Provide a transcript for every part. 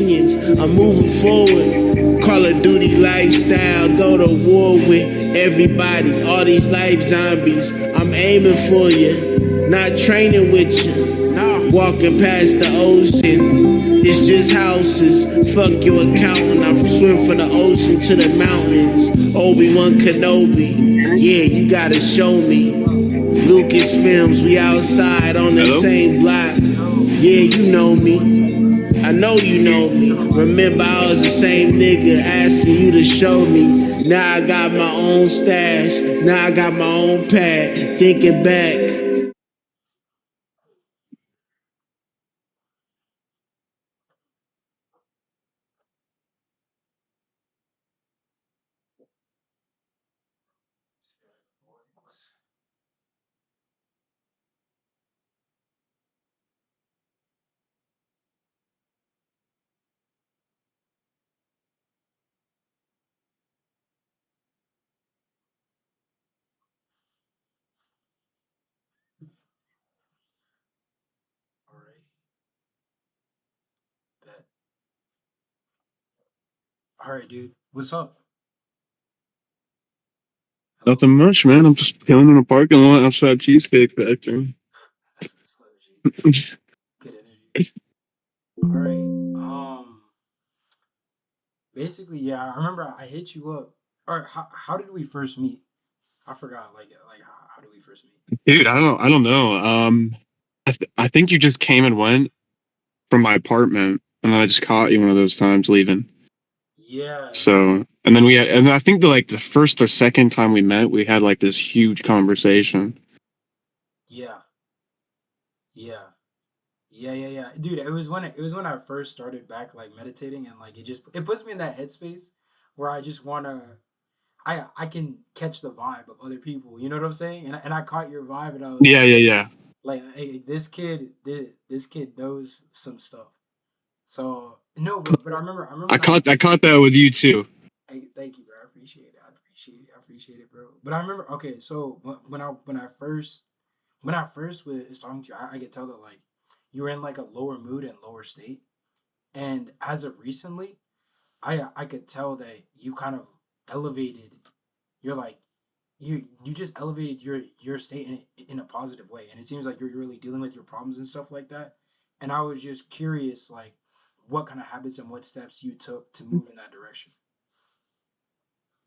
opinions. I'm moving forward. Call of Duty lifestyle. Go to war with everybody. All these life zombies. I'm aiming for you. Not training with you. Walking past the ocean. It's just houses. Fuck your accountant. I swim from the ocean to the mountains. Obi-Wan Kenobi. Yeah, you gotta show me. Lucas Films, we outside on the same block. Yeah, you know me. I know you know me. Remember, I was the same nigga asking you to show me. Now I got my own stash. Now I got my own pad. Thinking back. All right. Bet. All right, dude. What's up? Hello. Nothing much, man. I'm just chilling in a parking lot outside Cheesecake Factory. That's good energy. All right. Basically, yeah. I remember I hit you up. All right. How did we first meet? I forgot. Like how did we first meet? Dude, I don't know. I think you just came and went from my apartment, and then I just caught you one of those times leaving. Yeah. So, and then and I think the first or second time we met, we had like this huge conversation. Yeah. Yeah. Yeah. Dude, it was when I first started back like meditating and like it puts me in that headspace where I just wanna I can catch the vibe of other people. You know what I'm saying? And I caught your vibe and I was Yeah. like, hey, this kid knows some stuff. So no, but I remember not. I caught that with you too. Hey, thank you, bro. I appreciate it. I appreciate it, bro. But I remember. Okay, so when I first was talking to you, I could tell that like you were in like a lower mood and lower state. And as of recently, I could tell that you kind of elevated. You're like you just elevated your state in a positive way, and it seems like you're really dealing with your problems and stuff like that. And I was just curious, like, what kind of habits and what steps you took to move in that direction.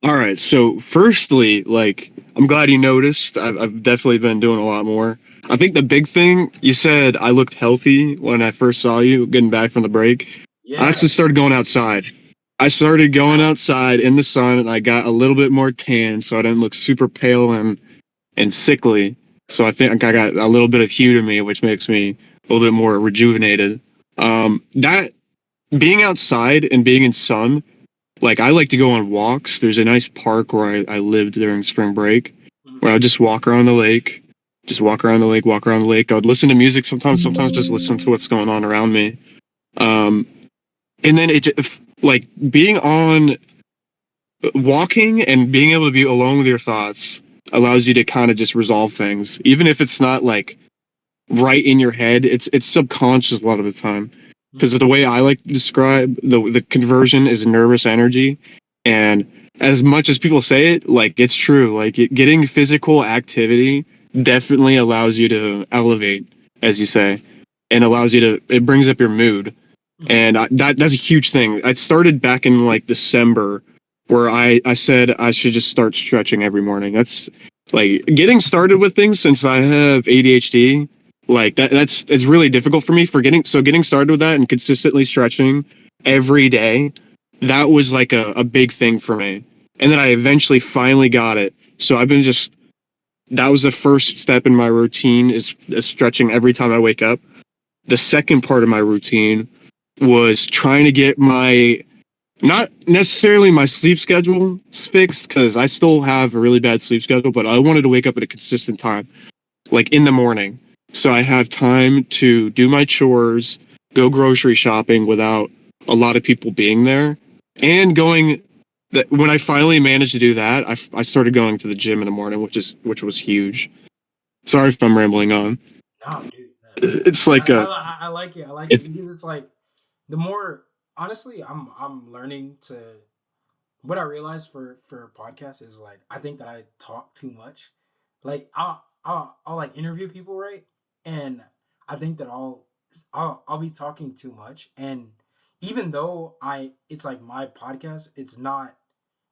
All right. So, firstly, like, I'm glad you noticed. I've definitely been doing a lot more. I think the big thing you said, I looked healthy when I first saw you getting back from the break. I Yeah. actually started going outside. I started going outside in the sun, and I got a little bit more tan, so I didn't look super pale and sickly. So I think I got a little bit of hue to me, which makes me a little bit more rejuvenated. That being outside and being in sun, like I like to go on walks. There's a nice park where I lived during spring break, Mhm. where I just walk around the lake, just walk around the lake, walk around the lake. I would listen to music sometimes just listen to what's going on around me. Um, and then like being on walking and being able to be alone with your thoughts allows you to kind of just resolve things, even if it's not like right in your head. It's subconscious a lot of the time. Mhm. Because the way I like to describe the conversion is nervous energy, and as much as people say it, like it's true. Like getting physical activity definitely allows you to elevate, as you say, and allows you to it brings up your mood, Mhm. and that's a huge thing. I started back in like December, where I said I should just start stretching every morning. That's like getting started with things since I have ADHD. Like that's it's really difficult for me for getting started with that and consistently stretching every day. That was like a big thing for me. And then I eventually finally got it. So I've been just that was the first step in my routine is stretching every time I wake up. The second part of my routine was trying to get my not necessarily my sleep schedule fixed because I still have a really bad sleep schedule, but I wanted to wake up at a consistent time, like in the morning. So I have time to do my chores, go grocery shopping without a lot of people being there, and going that when I finally managed to do that, I started going to the gym in the morning, which was huge. Sorry if I'm rambling on. No, dude. It's like a I like it. I like it because it's like the more. honestly, I'm learning to. What I realized for podcasts is like I think that I talk too much. Like I'll like interview people, right? And I think that I'll be talking too much. And even though I it's like my podcast, it's not.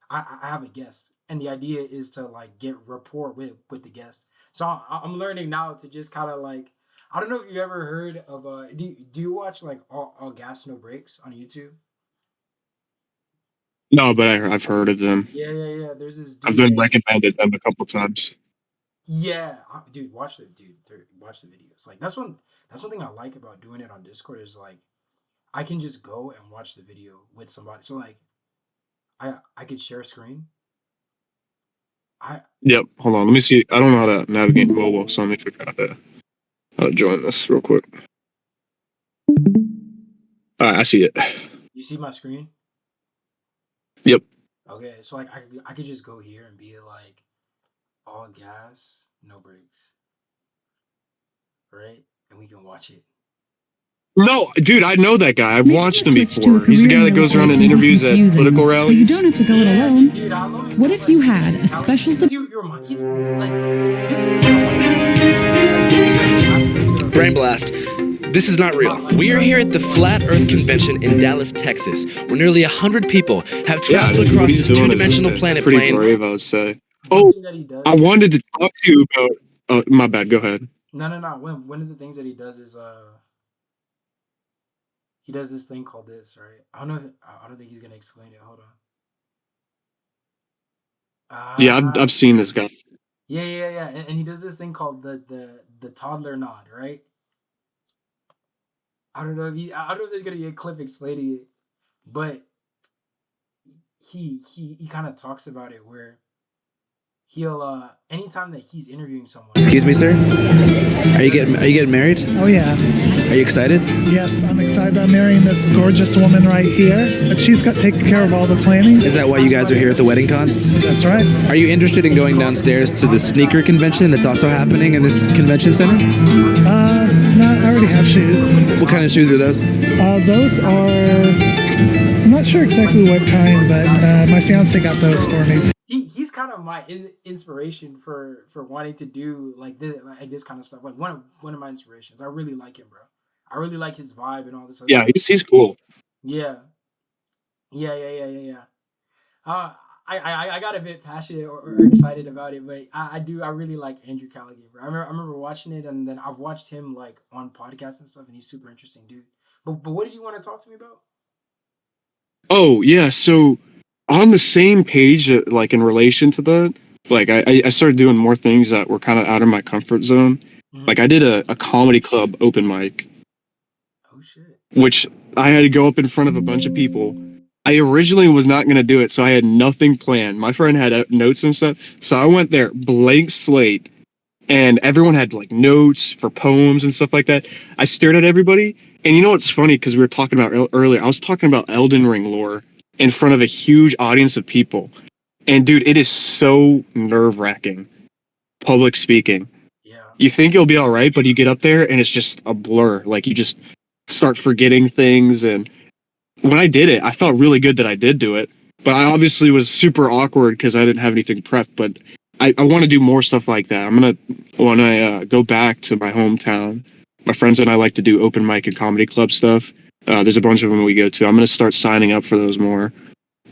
I have a guest, and the idea is to like get rapport with the guest. So I'm learning now to just kind of like I don't know if you ever heard of do you watch like all gas no breaks on YouTube? No, but I've heard of them. Yeah. There's this I've dude been that recommended them a couple times. yeah, dude, watch the videos. Like that's one thing I like about doing it on Discord is like I can just go and watch the video with somebody. So like I could share screen. I Yep. Hold on. Let me see. I don't know how to navigate mobile, so let me figure out how to join this real quick. I see it. you see my screen? Yep. Okay, so like I could just go here and be like all gas, no brakes, right? And we can watch it. No, dude, I know that guy. I've Making watched the him switch to a before. He's the career guy in that goes real around and estate can be interviews at confusing, political but rallies. you don't have to go it alone. Dude, I love What if you had a special you're my he's like this is Brain Blast. This is not real. We are here at the Flat Earth Convention in Dallas, Texas, where nearly 100 people have Yeah, traveled what across he's this doing two-dimensional is planet pretty plane. brave, I would say. Oh, that he does. I wanted to talk to you about. Oh, my bad. Go ahead. No. One of the things that he does is he does this thing called this, right? I don't think he's gonna explain it. Hold on. Yeah, I've seen this guy. Yeah. And he does this thing called the toddler nod, right? I don't know if there's gonna be a clip explaining it, but he kind of talks about it where he'll anytime that he's interviewing someone. Excuse me, sir. Are you getting married? Oh yeah, Are you excited? yes, I'm excited. I'm marrying this gorgeous woman right here, but she's got taken care of all the planning. Is that why you guys are here at the wedding con? That's right. Are you interested in going downstairs to the sneaker convention that's also happening in this convention center? No, I already have shoes. What kind of shoes are those? Those are. I'm not sure exactly what kind, but my fiance got those for me. He's kind of my inspiration for wanting to do like this kind of stuff. Like one of my inspirations. I really like him, bro. I really like his vibe and all this. Other Yeah, stuff. he's cool. Yeah. I got a bit passionate or excited about it, but I really like Andrew Callaghan, bro. I remember watching it, and then I've watched him like on podcasts and stuff, and he's super interesting, dude. But what did you want to talk to me about? Oh, yeah. So on the same page, like in relation to that, like I started doing more things that were kind of out of my comfort zone. Mhm. Like I did a comedy club open mic, Oh shit. which I had to go up in front of a bunch of people. I originally was not going to do it, so I had nothing planned. My friend had notes and stuff, so I went there blank slate, and everyone had like notes for poems and stuff like that. I stared at everybody, and you know what's funny? Because we were talking about earlier, I was talking about Elden Ring lore in front of a huge audience of people, and dude, it is so nerve-wracking. Public speaking. Yeah. You think you'll be all right, but you get up there and it's just a blur. Like you just start forgetting things. And when I did it, I felt really good that I did do it. But I obviously was super awkward because I didn't have anything prepped. But I want to do more stuff like that. When I go back to my hometown, my friends and I like to do open mic and comedy club stuff. There's a bunch of them we go to. I'm going to start signing up for those more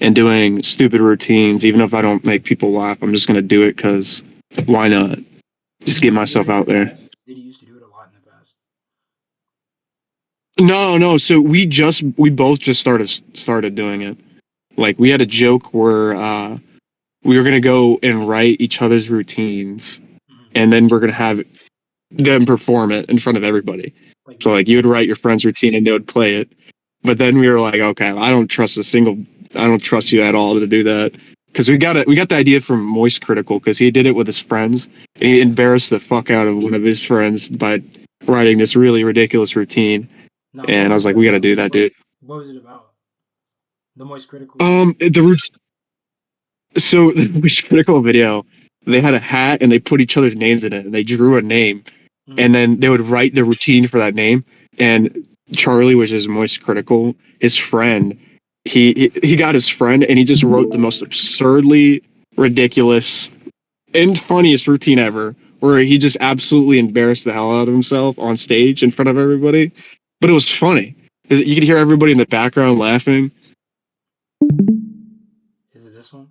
and doing stupid routines. Even if I don't make people laugh, I'm just going to do it because why not? Just get myself out there. Did he used to do it a lot in the past? No. So we both just started doing it. Like we had a joke where we were gonna go and write each other's routines, and then we're gonna have them perform it in front of everybody. So like you would write your friend's routine and they would play it. But then we were like, okay, I don't trust you at all to do that. Because we got the idea from Moist Critical because he did it with his friends and he embarrassed the fuck out of one of his friends by writing this really ridiculous routine. No, And I was like, we got to do that, dude. What was it about? The Moist Critical. So the Moist Critical video, they had a hat and they put each other's names in it and they drew a name, and then they would write the routine for that name. And Charlie, which is Moist Critical, his friend, he got his friend and he just wrote the most absurdly ridiculous and funniest routine ever, where he just absolutely embarrassed the hell out of himself on stage in front of everybody. But it was funny. You could hear everybody in the background laughing. Is it this one?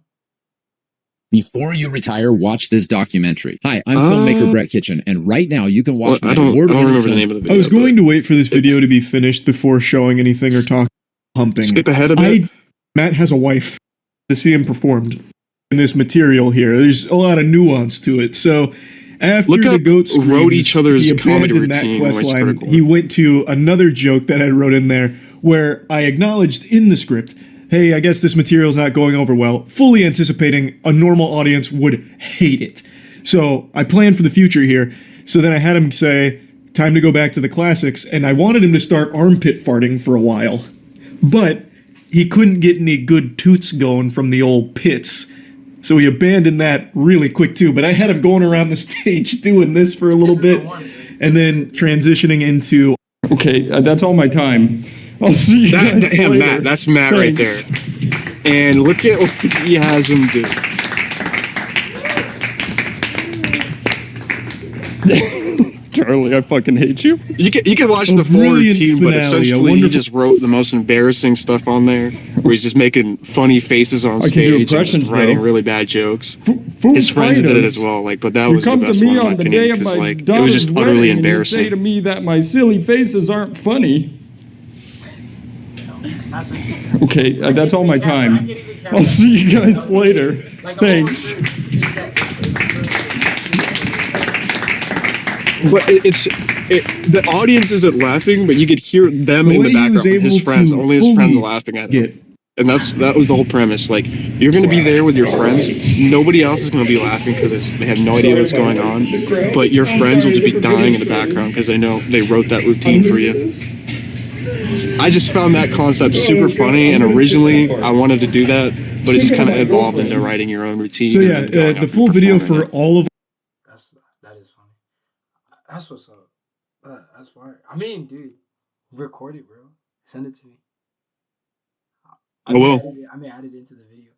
Before you retire, watch this documentary. Hi, I'm filmmaker Brett Kitchen, and right now you can watch my I don't award-winning remember the film. name of the video. I was going to wait for this video to be finished before showing anything or talking pumping. Skip ahead a bit. Matt has a wife to see him performed in this material here. There's a lot of nuance to it. So after Look the up goat screams, wrote each other's he comedy abandoned that routine, quest Moist line. Critical. He went to another joke that I wrote in there where I acknowledged in the script, hey, I guess this material's not going over well, fully anticipating a normal audience would hate it. So I planned for the future here. So then I had him say, time to go back to the classics, and I wanted him to start armpit farting for a while. But he couldn't get any good toots going from the old pits. So he abandoned that really quick too. But I had him going around the stage doing this for a little bit, and then transitioning into, okay, that's all my time. I'll see you guys later. Matt, that's Matt Thanks. right there. And look at what he has him do. Charlie, I fucking hate you. You can watch the full brilliant routine, but finale, a essentially he wonderful- just wrote the most embarrassing stuff on there, where he's just making funny faces on I can do stage and impressions, just writing though. really bad jokes. Foo His friends did it Fighters. as well, but that You was the come to best me one in my on the opinion, day of because my it was daughter's just wedding, utterly and you say embarrassing. to me that my silly faces aren't funny. Okay, that's all my time. I'll see you guys later. Thanks. But the audience isn't laughing, but you could hear them The in way the he background was with his able friends. to Only his friends fully laughing at get- him. And that was the whole premise. Like, you're going to be there with your friends. Nobody else is going to be laughing because they have no idea what's going on. But your friends will just be dying in the background because they know they wrote that routine for you. I just found that concept super funny, and originally I wanted to do that, but it just kind of evolved into writing your own routine. So and yeah, then going the up full and video performing for it. all of That is funny. That's what's up. That's fire. I mean, dude, record it, bro. Send it to me. I will. I may add it into the video.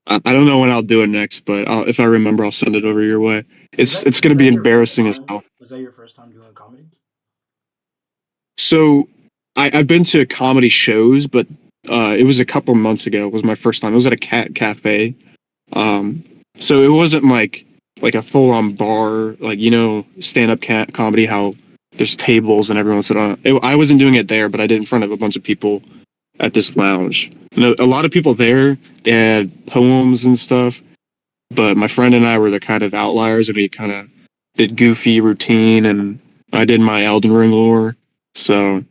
I don't know when I'll do it next, but if I remember, I'll send it over your way. It's going to Was be that your embarrassing first as time- hell. Was that your first time doing comedy? So I've been to comedy shows, but it was a couple months ago. It was my first time. It was at a cat cafe. So it wasn't like a full on bar, like, stand up comedy, how there's tables and everyone sit on. I wasn't doing it there, but I did in front of a bunch of people at this lounge. And a lot of people there, they had poems and stuff, but my friend and I were the kind of outliers, and we kind of did goofy routine, and I did my Elden Ring lore. So,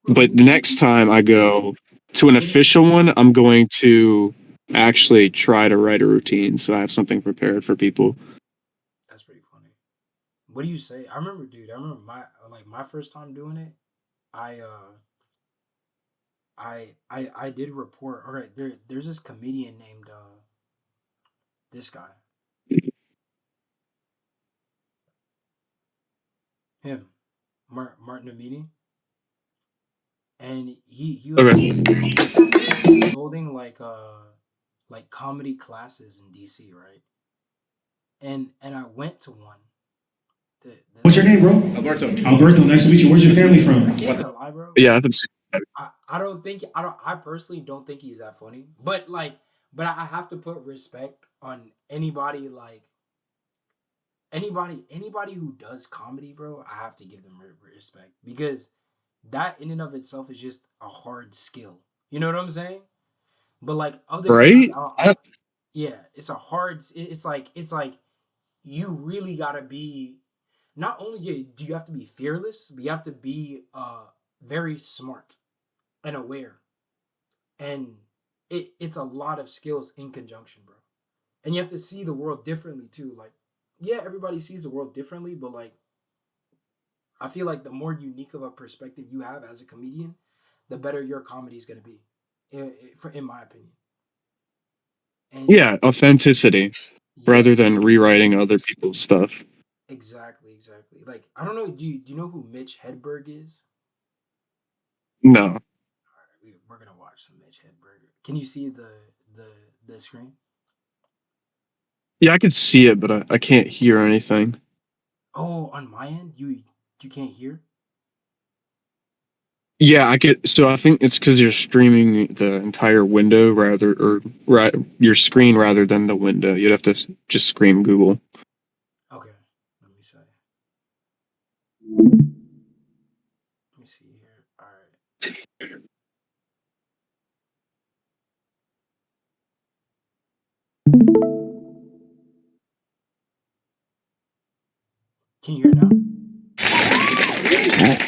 but the next time I go to an official one, I'm going to actually try to write a routine, so I have something prepared for people. That's pretty funny. What do you say? I remember my first time doing it. I did report. All right, there's this comedian named this guy. Him, Martin Amini. And he was holding like comedy classes in DC, right? And I went to one. What's your name, bro? Alberto, nice to meet you. Where's your family from? Can't gonna lie, bro. Yeah, I haven't seen that. I personally don't think he's that funny. But I have to put respect on anybody who does comedy, bro. I have to give them respect, because that in and of itself is just a hard skill. You know what I'm saying? But like other Right? yeah, it's a hard. It's like you really gotta be. Not only do you have to be fearless, but you have to be very smart and aware, and it's a lot of skills in conjunction, bro. And you have to see the world differently too. Like, yeah, everybody sees the world differently, but like, I feel like the more unique of a perspective you have as a comedian, the better your comedy is gonna be, in my opinion. And Yeah, authenticity rather than rewriting other people's stuff. Exactly, exactly. Like I don't know. Do you know who Mitch Hedberg is? No. All right, we're gonna watch some Mitch Hedberg. Can you see the the screen? Yeah, I could see it, but I can't hear anything. Oh, on my end, you can't hear. Yeah, I get. So I think it's because you're streaming the entire window your screen rather than the window. You'd have to just scream Google. Okay, let me see. Let me see here. All right. Can you hear now?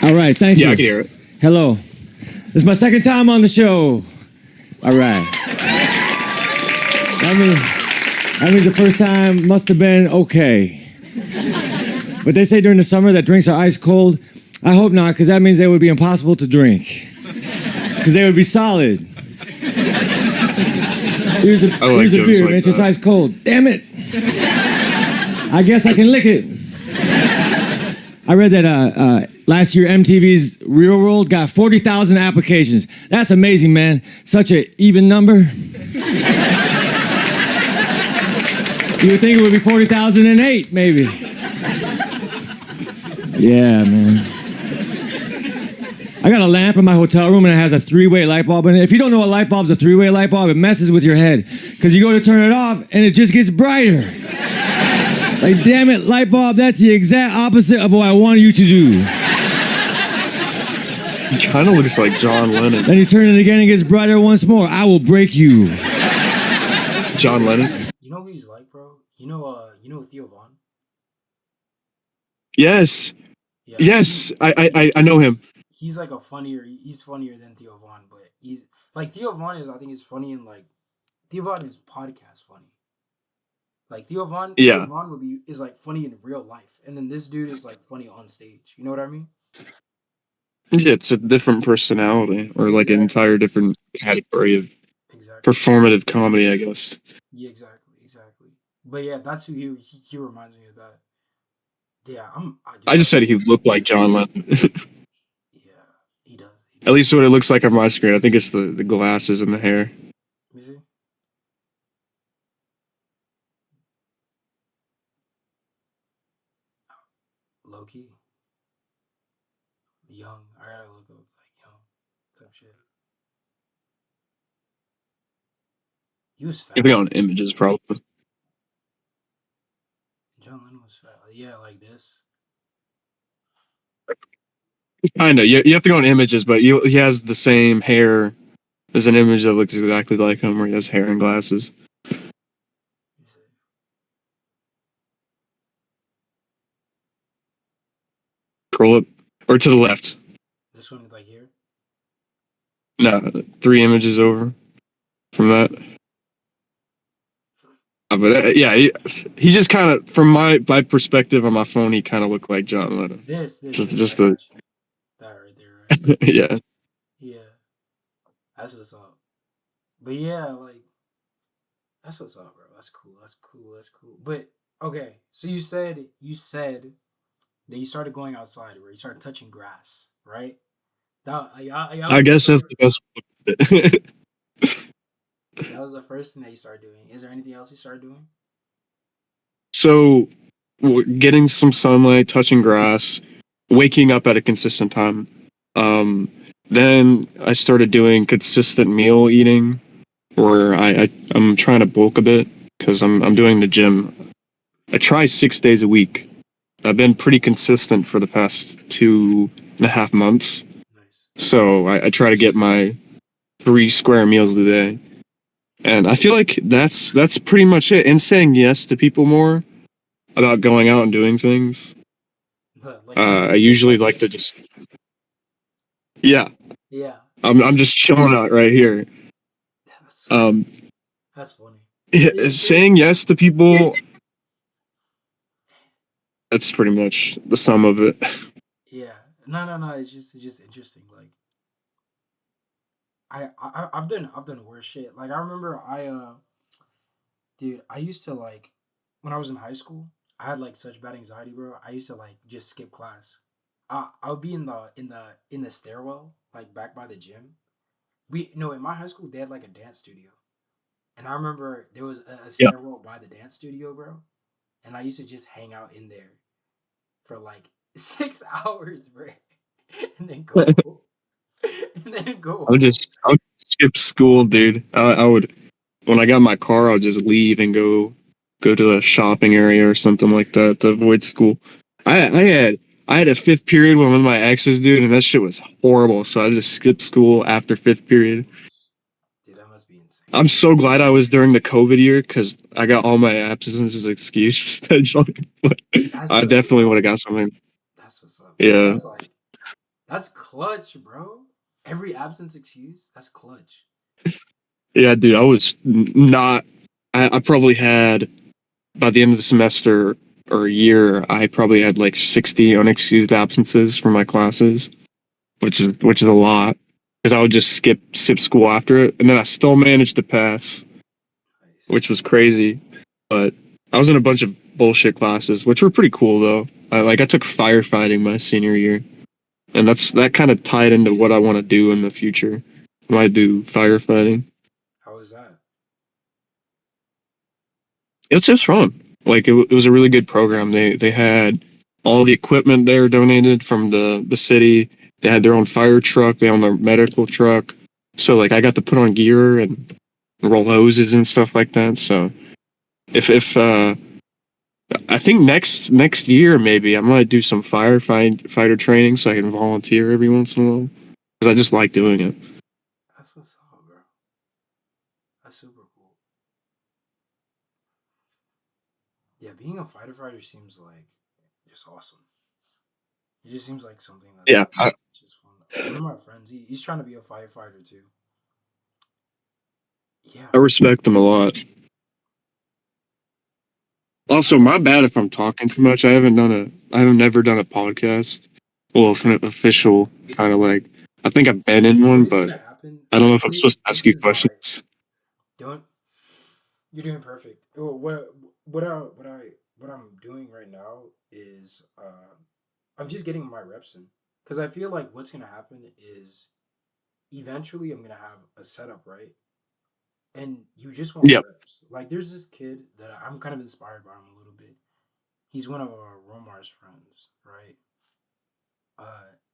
All right, thank Yeah, you. I can hear it. Hello. This is my second time on the show. All right. That means the first time must have been okay. But they say during the summer that drinks are ice cold. I hope not, because that means they would be impossible to drink. Because they would be solid. Here's a beer, man. It's just ice cold. Damn it. I guess I can lick it. I read that last year MTV's Real World got 40,000 applications. That's amazing, man. Such an even number. You would think it would be 40,008, maybe. Yeah, man. I got a lamp in my hotel room and it has a 3-way light bulb in it. If you don't know a light bulb's a 3-way light bulb, it messes with your head. Because you go to turn it off and it just gets brighter. Like, damn it, light bulb, that's the exact opposite of what I wanted you to do. He kind of looks like John Lennon. Then you turn it again and it gets brighter once more. I will break you. John Lennon? You know who he's like, bro? You know Theo Vaughn? Yes. Yeah. Yes, I know him. He's like he's funnier than Theo Vaughn, but he's like Theo Vaughn is, I think, is funny in like Theo Vaughn is podcast funny. Like Theo Vaughn Yeah. is like funny in real life, and then this dude is like funny on stage. You know what I mean? Yeah, it's a different personality, or like an entire different category of Exactly. performative comedy, I guess. Yeah, exactly. But yeah, that's who he reminds me of that. Yeah, I just said he looked like John Lennon. Yeah, he does. At least what it looks like on my screen. I think it's the glasses and the hair. Let me see. Low key. Young. I gotta look up like young type shit. He was fat. If we on images, probably. John Lennon was fat. Yeah, like this. Kinda. You have to go on images, but he has the same hair. There's an image that looks exactly like him, where he has hair and glasses. Scroll up, or to the left. This one, like here. No, 3 images over from that. But yeah, he just kind of, from my perspective on my phone, he kind of looked like John Lennon. This Just the that right there, right? yeah. Yeah, that's what's up. But yeah, like that's what's up, bro. That's cool. But okay, so you said that you started going outside, where you started touching grass, right? I guess that's the best. That was the first thing that you started doing. Is there anything else you started doing? So, getting some sunlight, touching grass, waking up at a consistent time. Then I started doing consistent meal eating, where I'm trying to bulk a bit because I'm doing the gym. I try 6 days a week. I've been pretty consistent for the past 2.5 months. So I try to get my 3 square meals a day. And I feel like that's pretty much it. And saying yes to people more about going out and doing things. I usually like to just yeah. I'm just chilling out right here. That's funny. Saying yes to people. That's pretty much the sum of it. Yeah. No. It's just interesting. Like I've done worse shit. Like I remember dude, I used to like when I was in high school, I had like such bad anxiety, bro. I used to like just skip class. I would be in the stairwell, like back by the gym. We no in my high school they had like a dance studio, and I remember there was a Yeah. stairwell by the dance studio, bro. And I used to just hang out in there for like 6 hours, bro, and then go home. And then go home. I would skip school, dude. I would when I got my car, I would just leave and go to a shopping area or something like that to avoid school. I had a fifth period with one of my exes, dude, and that shit was horrible. So I just skipped school after fifth period. Dude, that must be insane. I'm so glad I was during the COVID year because I got all my absences excused. Essentially, but That's I what's definitely would up. have got something. That's what's up. Yeah, That's clutch, bro. Every absence excuse, that's clutch. yeah, dude. I was not. I probably had by the end of the semester or year, I probably had like 60 unexcused absences from my classes, which is a lot because I would just skip school after it, and then I still managed to pass, Nice. which was crazy. But I was in a bunch of bullshit classes, which were pretty cool though. I took firefighting my senior year, and that kind of tied into what I want to do in the future. I might do firefighting. How was that? It was fun. Like it was a really good program. They had all the equipment there donated from the city. They had their own fire truck. They own their medical truck. So like I got to put on gear and roll hoses and stuff like that. So if I think next year maybe I might do some fighter training so I can volunteer every once in a while because I just like doing it. That's what's up, bro. That's super cool. Yeah, being a fighter seems like just awesome. It just seems like something that's Yeah, like just fun. One of my friends, he's trying to be a firefighter too. Yeah, I respect them a lot. Also, my bad if I'm talking too much. I have never done a podcast. Well, an official kind of like. I think I've been in what one, is but gonna happen? I don't know if I'm supposed to ask This you is why. questions. Don't You're doing perfect. What I'm doing right now is I'm just getting my reps in because I feel like what's gonna happen is eventually I'm gonna have a setup, right? And you just want Yeah, reps. Like there's this kid that I'm kind of inspired by him a little bit. He's one of Romar's friends, right?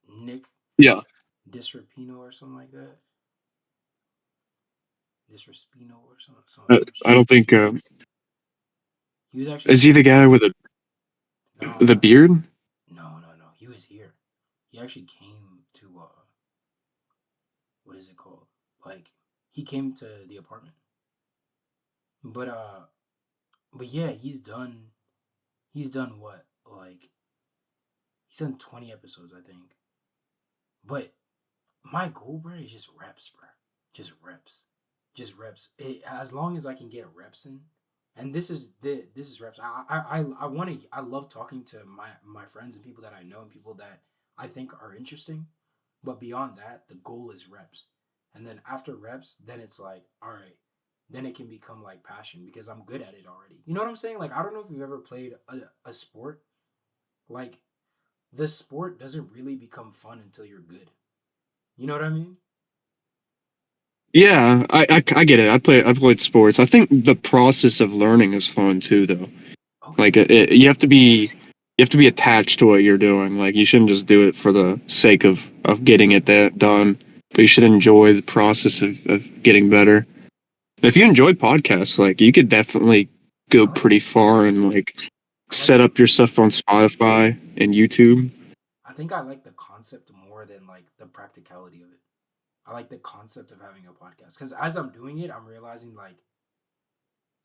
Nick yeah. Disrapino or something like that. Disraspino or some I shit. don't think. He was actually Is he the guy with no, the no, beard? no. He was here. He actually came to what is it called? Like he came to the apartment. But yeah, he's done what? Like he's done 20 episodes, I think. But my goal, bro, is just reps, bro. Just reps. Just reps. As long as I can get reps in. And this is reps. I want to. I love talking to my friends and people that I know and people that I think are interesting. But beyond that, the goal is reps. And then after reps, then it's like, all right, then it can become like passion because I'm good at it already. You know what I'm saying? Like I don't know if you've ever played a sport. Like the sport doesn't really become fun until you're good. You know what I mean? Yeah, I get it. I played sports. I think the process of learning is fun too, though. Okay. Like you have to be attached to what you're doing. Like you shouldn't just do it for the sake of getting it that done. But you should enjoy the process of getting better. If you enjoy podcasts, like you could definitely go I like the pretty far and like I like set the up your stuff on Spotify and YouTube. I think I like the concept more than like the practicality of it. I like the concept of having a podcast because as I'm doing it, I'm realizing like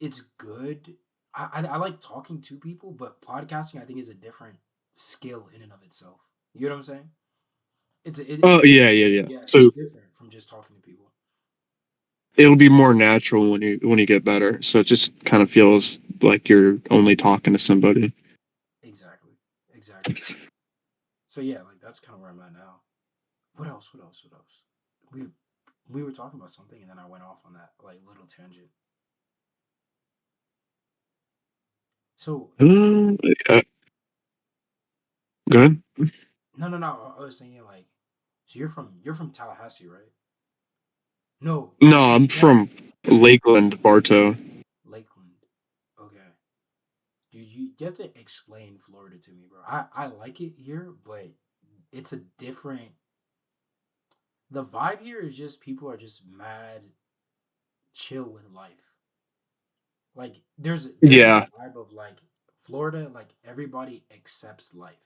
it's good. I like talking to people, but podcasting I think is a different skill in and of itself. You know what I'm saying? It's Oh yeah, different. yeah, yeah. Yeah, it's So different from just talking to people. it'll be more natural when you get better. So it just kind of feels like you're only talking to somebody. Exactly. Exactly. So yeah, like that's kind of where I'm at now. What else? What else? What else? We we were talking about something and then I went off on that like little tangent. So Uh, uh, go ahead. no. I was saying like, so you're from Tallahassee, right? No, you're No, from I'm Tampa, from Lakeland, Bartow. Lakeland. Okay, dude, you have to explain Florida to me, bro. I like it here, but it's a different. The vibe here is just people are just mad chill with life. Like there's this Yeah. vibe of like Florida, like everybody accepts life,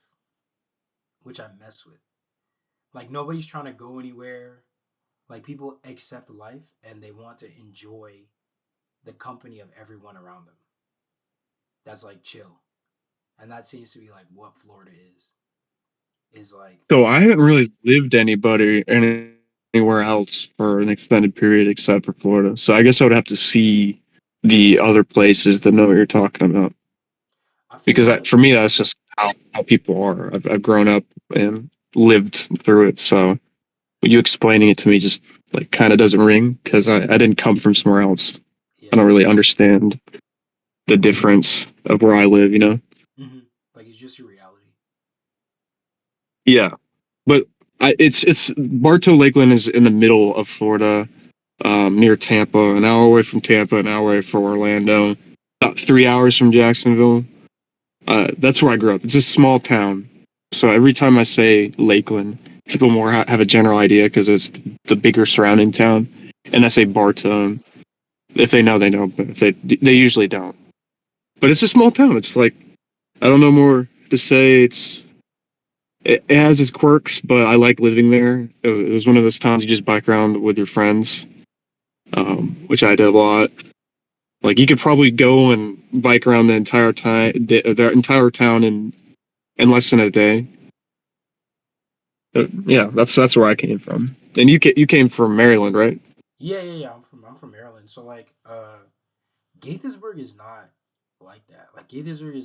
which I mess with. Like nobody's trying to go anywhere. Like people accept life and they want to enjoy the company of everyone around them. That's like chill. And that seems to be like what Florida is. Is like So I haven't really lived anywhere else for an extended period except for Florida. So I guess I would have to see the other places to know what you're talking about. I feel Because like for me, that's just how people are. I've grown up and lived through it. So you explaining it to me just like kind of doesn't ring because I didn't come from somewhere else. I yeah. don't really understand the difference of where I live, you know? hmm Like it's just your reality. Yeah. But it's Bartow Lakeland is in the middle of Florida, near Tampa, an hour away from Tampa, an hour away from Orlando, about 3 hours from Jacksonville. That's where I grew up. It's a small town, so every time I say Lakeland, people more have a general idea because it's the bigger surrounding town. And I say Bartow, if they know, they know, but if they usually don't. But it's a small town. It's like I don't know more to say. It has its quirks, but I like living there. It was one of those towns you just bike around with your friends, which I did a lot. Like you could probably go and bike around the entire town in less than a day. Yeah, that's where I came from. And you came from Maryland, right? Yeah. I'm from Maryland. So like Gaithersburg is not like that. Like Gaithersburg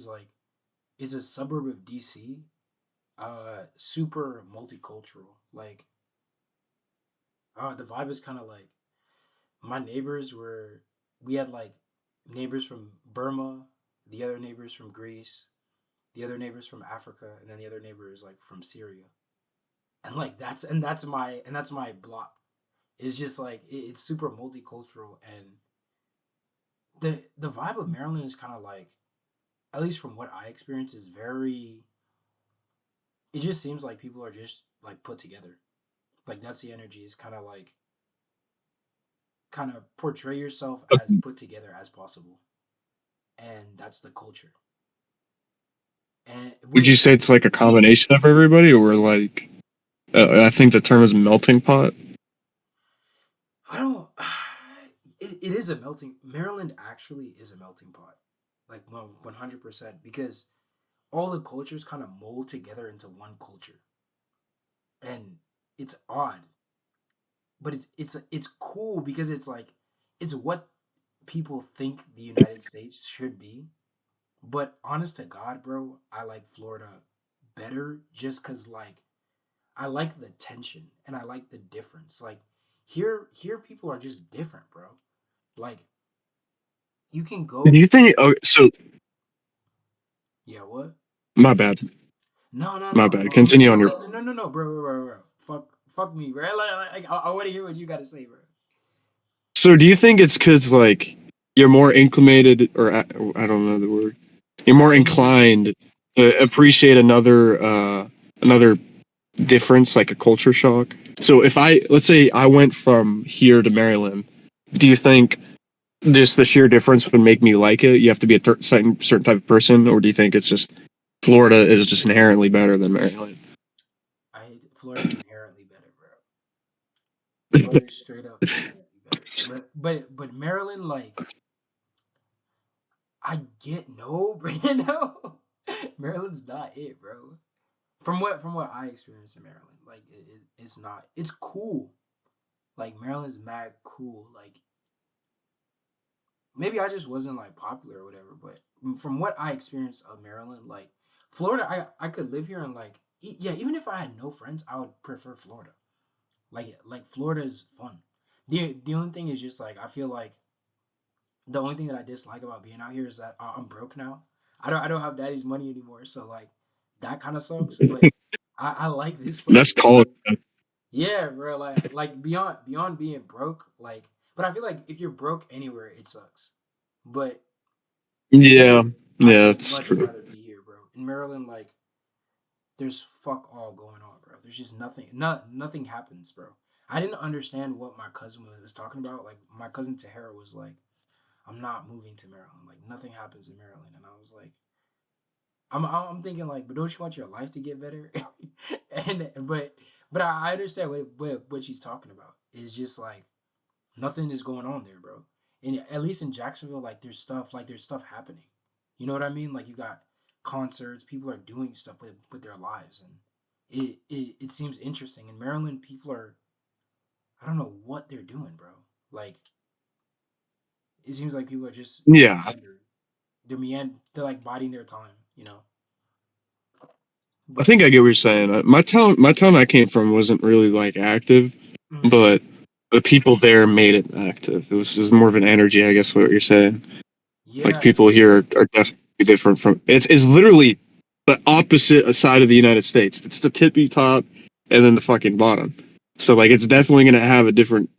is a suburb of DC. Super multicultural. Like the vibe is kind of like my neighbors were we had like neighbors from Burma, the other neighbors from Greece, the other neighbors from Africa, and then the other neighbor is like from Syria. And like that's my block. It's just like it's super multicultural and the vibe of Maryland is kind of like at least from what I experience is very it just seems like people are just like put together. Like that's the energy is kind of portray yourself as put together as possible. And that's the culture. And Would you say it's like a combination of everybody, or like I think the term is melting pot? I don't it is a melting Maryland actually is a melting pot. Like 100% because all the cultures kind of mold together into one culture. And it's odd, but it's cool because it's like it's what people think the United States should be. But honest to God, bro, I like Florida better just cuz like I like the tension and I like the difference. Like here people are just different, bro. Like you can Do go you think? Oh, so yeah, what? my bad, No, no, my no. bad. Oh, Continue on listen, your. listen. No, bro. Fuck me, bro. I want to hear what you got to say, bro. So do you think it's because like you're more inclimated, or I don't know the word. You're more Acclimated. inclined to appreciate another difference, like a culture shock. So if let's say I went from here to Maryland, do you think just the sheer difference would make me like it? You have to be a certain type of person, or do you think it's just Florida is just inherently better than Maryland? I hate Florida's inherently better, bro. Florida's straight up inherently better. But Maryland, like, I get no, bro. No, Maryland's not it, bro. From what I experienced in Maryland, like it's not. It's cool. Like Maryland's mad cool. Like maybe I just wasn't like popular or whatever. But from what I experienced of Maryland, like Florida, I could live here and like yeah, even if I had no friends, I would prefer Florida. Like Florida is fun. The only thing is just like I feel like the only thing that I dislike about being out here is that I'm broke now. I don't have daddy's money anymore, so like that kind of sucks. But I like this place. That's college. Yeah, bro. Like beyond being broke, like. But I feel like if you're broke anywhere, it sucks. But Yeah, here, yeah, I'd that's much true. rather be here, bro. In Maryland, like there's fuck all going on, bro. There's just nothing. Nothing happens, bro. I didn't understand what my cousin was talking about. Like my cousin Tahara was like, "I'm not moving to Maryland. Like nothing happens in Maryland," and I was like, I'm thinking like, but don't you want your life to get better? and but I understand what she's talking about. It's just like nothing is going on there, bro. And at least in Jacksonville, there's stuff happening. You know what I mean? Like you got concerts, people are doing stuff with their lives, and it seems interesting. In Maryland, people are I don't know what they're doing, bro. Like it seems like people are just Yeah, they're like biding their time, you know. I But think I get what you're saying. My town I came from wasn't really like active, mhm. but the people there made it active. It was more of an energy, I guess, what you're saying. Like Yeah, people here are definitely different from. It's literally the opposite side of the United States. It's the tippy top and then the fucking bottom. So like it's definitely gonna have a different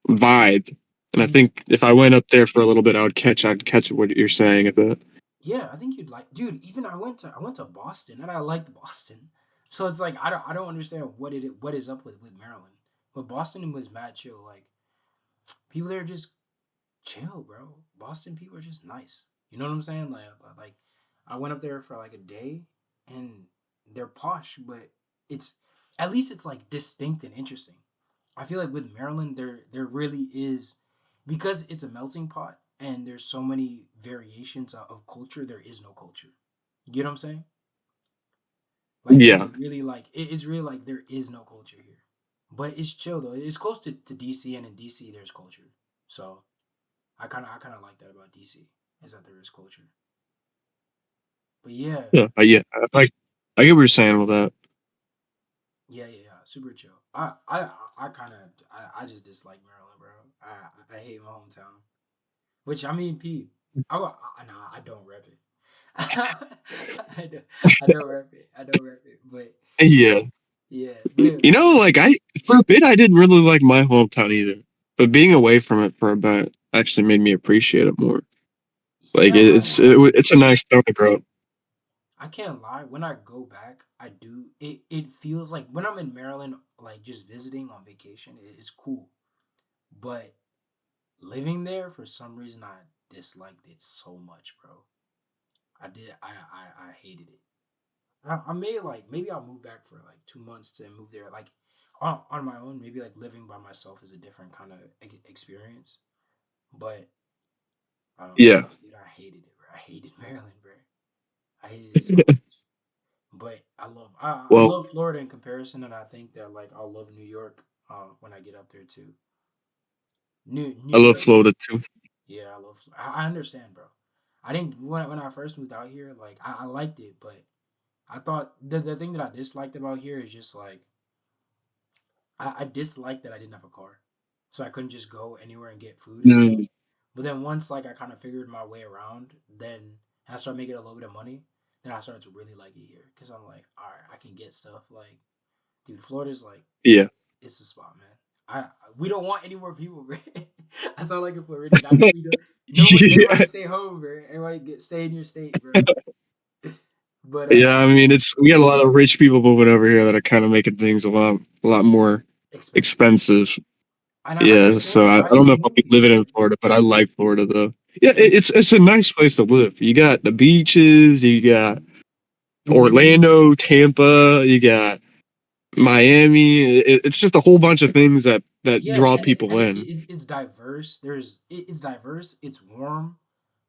vibe. And I mhm. think if I went up there for a little bit, I'd catch what you're saying a bit. Yeah, I think you'd like, dude. Even I went to Boston and I liked Boston. So it's like I don't understand what is up with Maryland, but Boston was mad chill. Like people there just chill, bro. Boston people are just nice. You know what I'm saying? Like I went up there for like a day, and they're posh, but it's at least it's like distinct and interesting. I feel like with Maryland, there really is because it's a melting pot and there's so many variations of culture. There is no culture. You get what I'm saying? Like it's Yeah. really like it is really like there is no culture here, but it's chill though. It's close to DC, and in DC there's culture. So I kind of like that about DC is that there is culture. But yeah, Yeah. I get what you're saying with that. yeah, super chill. I kind of I just dislike Maryland, bro. I hate my hometown. Which I mean, Pete, nah, I don't rep it. I don't rep it. I don't rep it. But Yeah. yeah, but Like I for a bit I didn't really like my hometown either. But being away from it for a bit actually made me appreciate it more. Like yeah, it's a nice town to grow up. I can't lie. When I go back, I do. It feels like when I'm in Maryland, like just visiting on vacation, it's cool. But living there, for some reason, I disliked it so much, bro. I did. I hated it. I may like maybe I'll move back for like 2 months to move there, like on my own. Maybe like living by myself is a different kind of experience. But Yeah. dude, I hated it, bro. I hated Maryland, bro. I hated it so much. But I Well, love Florida in comparison, and I think that like I'll love New York when I get up there too. New I love York, Florida too. yeah, I love. I understand, bro. I didn't when I first moved out here, like I liked it, but I thought the thing that I disliked about here is just like I disliked that I didn't have a car, so I couldn't just go anywhere and get food and stuff. Mm, But then once like I kind of figured my way around, then I started making a little bit of money. Then I started to really like it here because I'm like, all right, I can get stuff. Like, dude, Florida's like, yeah. it's the spot, man. We don't want any more people, bro. I sound like a Floridian. I know we don't. No one, everybody Yeah. stay home, bro. Everybody stay in your state, bro. But Yeah, I mean it's we got a lot of rich people moving over here that are kind of making things a lot more expensive, expensive. and I Yeah, so understand I why don't know people if I'll be move here. living in Florida, but I like Florida though. Yeah, It's it's a nice place to live. You got the beaches, you got Orlando, Tampa, you got Miami. It's just a whole bunch of things that yeah, draw and people in. it's diverse. It's diverse. It's warm.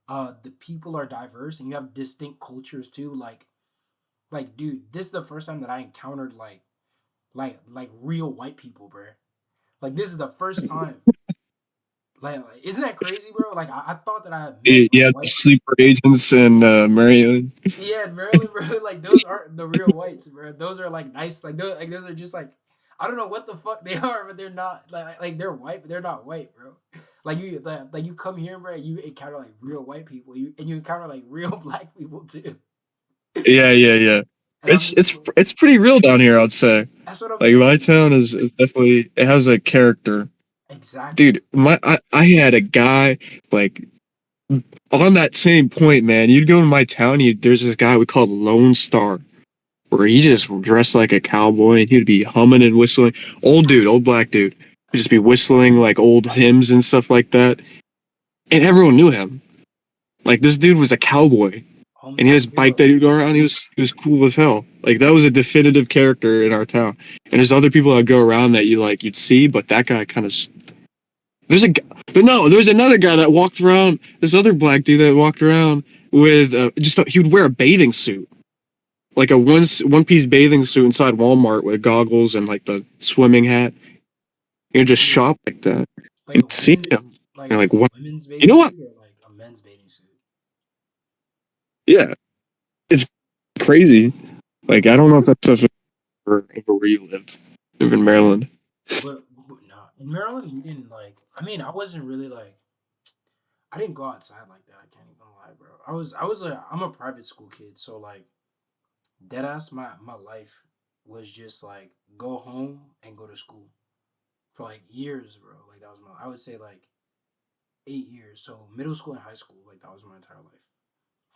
The people are diverse, and you have distinct cultures too. Like, dude, this is the first time that I encountered like real white people, bro. Like, this is the first time. Like, isn't that crazy, bro? Like, I thought that I had met like You have the white. sleeper agents in Marion. Yeah, in Maryland, bro. Like, those aren't the real whites, bro. Those are like nice. Like those are just like I don't know what the fuck they are, but they're not like they're white, but they're not white, bro. like you come here, bro. You encounter like real white people. You encounter like real black people too. Yeah. And I'm just like, It's pretty real down here, I'd say. that's what I'm Like my saying. town is definitely, it has a character. Exactly. Dude, I had a guy like on that same point, man. You'd go to my town, there's this guy we called Lone Star, where he just dressed like a cowboy and he'd be humming and whistling. Old black dude. He'd just be whistling like old hymns and stuff like that. And everyone knew him. Like this dude was a cowboy. And he had his Hometown bike hero. that he'd go around. He was cool as hell. Like that was a definitive character in our town. And there's other people that go around that you'd see, but that guy kind of. There's another guy that walked around. This other black dude that walked around with he would wear a bathing suit, like a one piece bathing suit inside Walmart with goggles and like the swimming hat. You just shop like that. Like And a see women's, him. like You're like, a what? women's You bathing know what? suit or like a men's bathing suit. Yeah, it's crazy. Like I don't know if that's stuff over where you lived. Live in Maryland. But nah, in Maryland, we didn't like. I mean, I wasn't really like. I didn't go outside like that. I can't even lie, bro. I'm a private school kid, so like, dead ass. My life was just like go home and go to school for like years, bro. Like that was I would say like 8 years. So middle school and high school, like that was my entire life.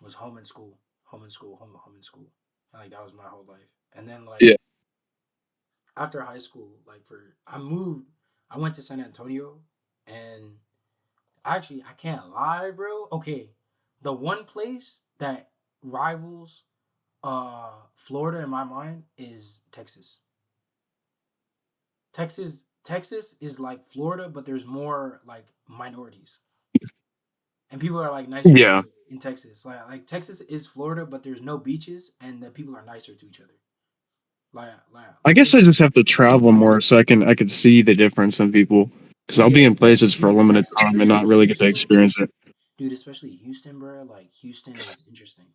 Was home and school, home and school, home and school. And, like that was my whole life. And then like Yeah. after high school, I went to San Antonio and actually I can't lie, bro. Okay. The one place that rivals Florida in my mind is Texas. Texas is like Florida, but there's more like minorities. And people are like nicer to each Yeah. other in Texas. Like Texas is Florida, but there's no beaches, and the people are nicer to each other. I guess I just have to travel more so I could see the difference in people. Because I'll be Yeah, in places for a dude, limited Texas, time and especially not really get to Houston, experience it. dude, especially Houston, bro. Like Houston is interesting.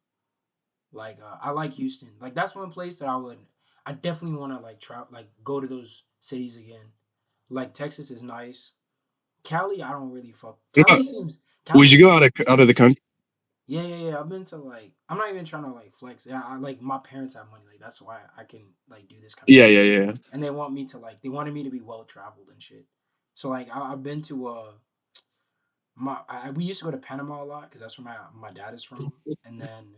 Like I like Houston. Like that's one place that I definitely want to like travel, like go to those cities again. Like Texas is nice. Cali, I don't really fuck. Cali seems. Would Cali, you go out of the country? yeah. I've been to like. I'm not even trying to like flex. Yeah, like my parents have money. Like that's why I can like do this kind of stuff. Yeah. And they wanted me to be well traveled and shit. So like I've been to we used to go to Panama a lot because that's where my dad is from. And then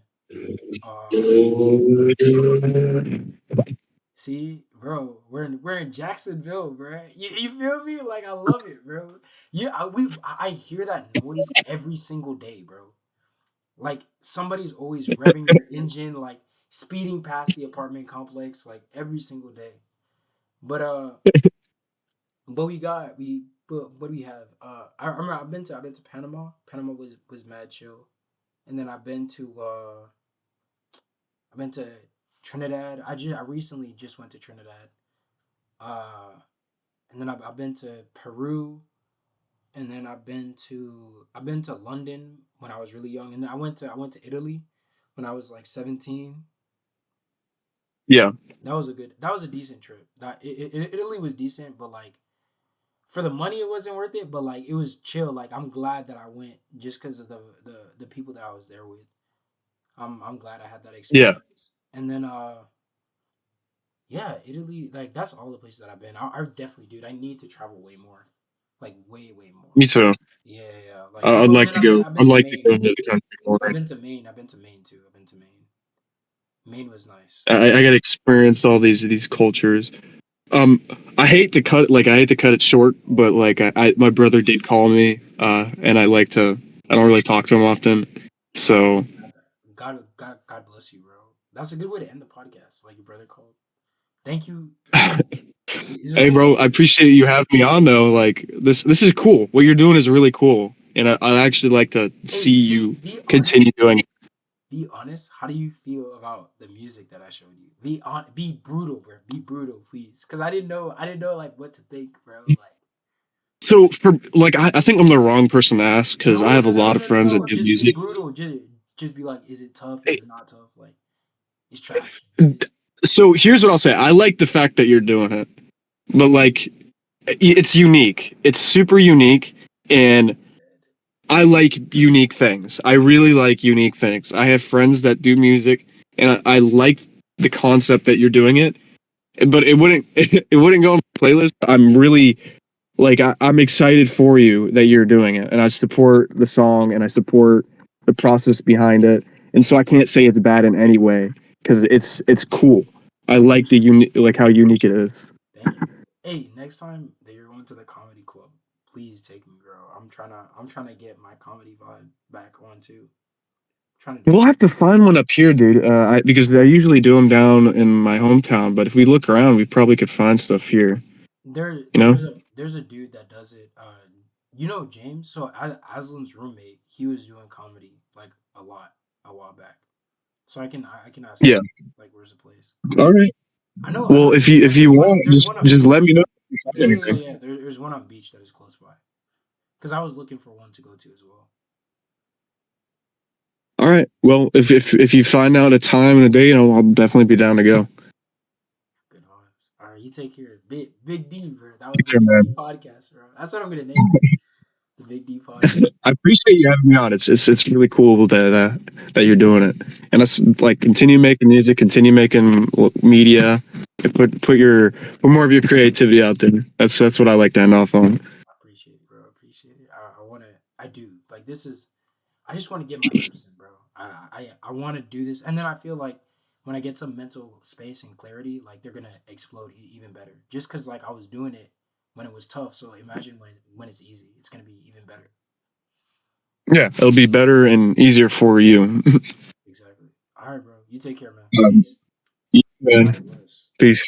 see, bro, we're in Jacksonville, bro. You feel me? Like I love it, bro. I hear that noise every single day, bro. Like somebody's always revving their engine, like speeding past the apartment complex, like every single day. But but what do we have? I remember I've been to Panama. Panama was mad chill, and then I've been to Trinidad. I recently just went to Trinidad. Uh, and then I've been to Peru, and then I've been to London when I was really young, and then I went to Italy when I was like 17. Yeah. That was a decent trip. Italy was decent, but like for the money it wasn't worth it. But like it was chill. Like I'm glad that I went just because of the people that I was there with. I'm glad I had that Yeah. experience. And then yeah, Italy, like that's all the places that I've been. I definitely, dude, I need to travel way more. Like way more. Me too. Yeah. Like I'd oh, and like then to go. I've I'd been to like to Maine. go into the country more. I've been to Maine. I've been to Maine too. I've been to Maine. Maine was nice. I got to experience all these cultures. I hate to cut it short, but like my brother did call me, and I don't really talk to him often, so. God bless you, bro. That's a good way to end the podcast. Like your brother called. Thank you. Hey, bro, I appreciate you having me on though. Like this is cool. What you're doing is really cool, and I actually like to see you continue doing it. Be honest. How do you feel about the music that I showed you? Be brutal, bro. Be brutal, please. Because I didn't know like what to think, bro. Like. So for like, I think I'm the wrong person to ask because I have a lot of friends that do Just music. be brutal. Just be like, is it tough? Is it not tough? Like, it's trash. So here's what I'll say. I like the fact that you're doing it, but like, it's unique. It's super unique, And I like unique things. I really like unique things. I have friends that do music, and I like the concept that you're doing it. But it wouldn't it wouldn't go on my playlist. I'm really like I'm excited for you that you're doing it, and I support the song and I support the process behind it. And so I can't say it's bad in any way because it's cool. I like like how unique it is. Thank you. Hey, next time that you're going to the comedy club, please take me, bro. I'm trying to get my comedy vibe back on too. Trying to We'll have to find one up here, dude. Because I usually do them down in my hometown, but if we look around, we probably could find stuff here. You know? There's a dude that does it. You know James. So Aslan's roommate, he was doing comedy like a while back. So I can ask. Yeah. Him, like, where's the place? All right. I know. Well, if you want, just let me know. Yeah. There's one on Beach that is close by. Because I was looking for one to go to as well. All right. Well, if you find out a time and a date, I'll definitely be down to go. Good odds. All right, you take care. Big D, bro. That was the Big D podcast, bro. That's what I'm gonna name it. The Big D podcast. I appreciate you having me on. It's really cool that you're doing it, and let's like continue making music, continue making media, and put more of your creativity out there. That's what I like to end off on. I appreciate it, bro. Appreciate it. I do. Like, this is. I just want to get my reps in, bro. I want to do this, and then I feel like when I get some mental space and clarity, like, they're gonna explode even better. Just because like I was doing it when it was tough, so imagine when it's easy, it's gonna be even better. Yeah, it'll be better and easier for you. Exactly. All right, bro. You take care, man. Peace. Man. Peace.